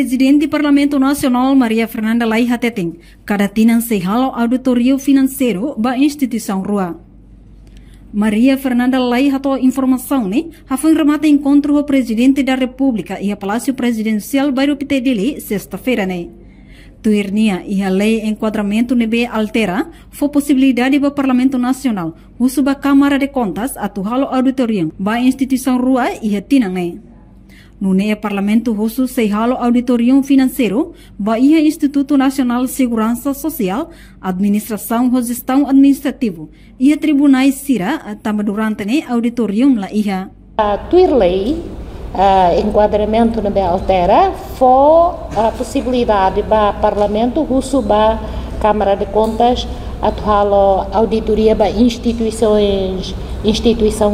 Presidente do Parlamento Nacional, Maria Fernanda Lai Hateteng, kadatinan sehalo auditorio financeiro ba instituição rua. Maria Fernanda Lai hatou informação, foi remata encontro o Presidente da República e a Palácio Presidencial Bairro Pitedili, sexta-feira, Tuirnia e a lei enquadramento nebe altera, foi possibilidade para o Parlamento Nacional, uso ba Câmara de Contas, atuhalo auditorium, ba instituição rua e hatinang, No Parlamento Russo seihalo auditorium financeiro, ba iha Instituto Nacional de Segurança Social, Administração e Gestão Administrativo, e tribunais sira tamba durante auditorium la iha. Tuirlei enquadramento na altera foi a possibilidade para Parlamento Russo ba Câmara de Contas atuhalo auditoria ba instituição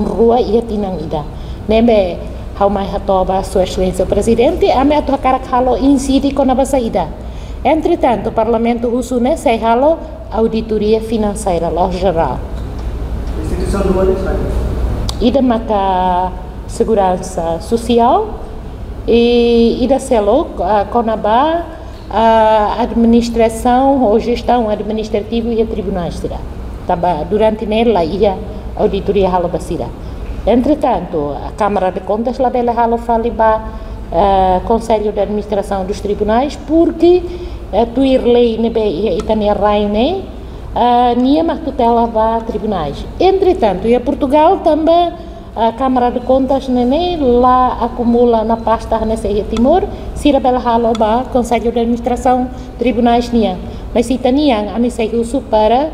rua e tinangida. Nembe how mai hatoba Sua Excelência o Presidente, a minha cara halo incide com a saída. Entretanto, o Parlamento Russo sei halo auditoria financeira, lá geral. Instituição do Banco E da mata segurança social e da selo com a administração ou gestão administrativa e a tribunais será. Durante nela ia auditoria halo basira. Entretanto, a Câmara de Contas lá bela halo faliba Conselho de Administração dos Tribunais porque tuirlei nebe e itania raine nia mas tutela ba tribunais. Entretanto, e a Portugal também a Câmara de Contas lá acumula na pasta nesse Timor, sira bela halo ba Conselho de Administração Tribunais nia. Mas itania a nesse uso para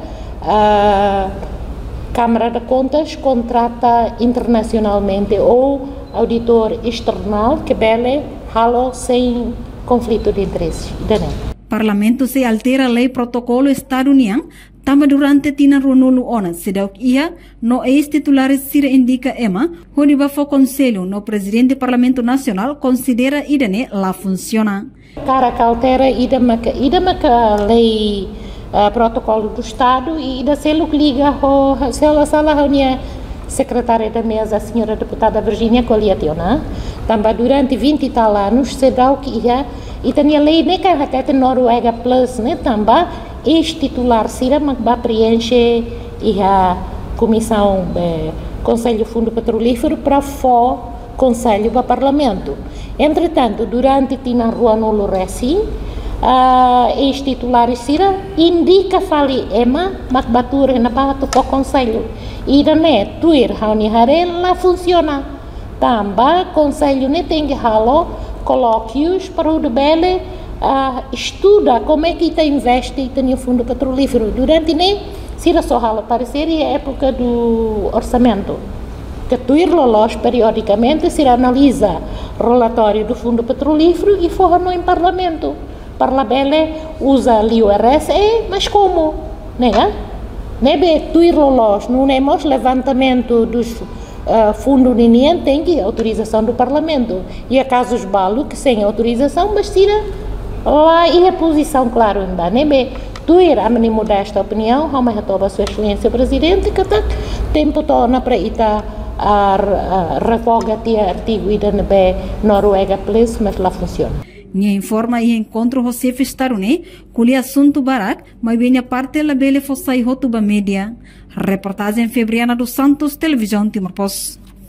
Câmara de Contas contrata internacionalmente ou auditor external que bele halo sem conflito de interesses. Parlamento se altera lei protocolo Estado-União, também durante tina runulu ona, sedau ia no ex-titulares sira indica ema, onde vai for conselho no Presidente do Parlamento Nacional considera idane lá funciona. Cara que altera idamaka lei protocolo do Estado e da selo que liga a sala reunião secretária da mesa, a senhora deputada Virgínia Coliationa, também durante 20 e tal anos, se dá o que ia, e tem a lei nem que até Noruega Plus, também ex-titular Sira Magba preenche e a comissão Conselho Fundo Petrolífero para o Conselho para Parlamento. Entretanto, durante Tina Rua no Loresi, ex-titulares Sira indica fali ema makbatur na bato po conselho e dane tuir hauni harela funciona tamba conselho ne tem que halo colóquios para o debele estuda como é que está investe e tem o fundo petrolífero durante ne Sira só halo parecer e época do orçamento que tuir lolos periodicamente Sira analisa relatório do fundo petrolífero e forra no em parlamento. Parlabele usa ali o RSE, mas como? Nebe tuirolos, não temos levantamento dos fundos ninguém tem que autorização do Parlamento. E há casos balo que sem autorização, mas tira lá e a posição, claro, ainda. Nebe tuir a mim modesta opinião, há uma retoba Sua Excelência o Presidente, que tá tempo torna para ita a revoga de artigo e da nebe Noruega Plus, mas lá funciona. Nia informa e encontro José Festarune, culi assunto barak, mas bem a parte la bele fossai hotuba média. Reportagem Febriana dos Santos, Televisão Timor-Post.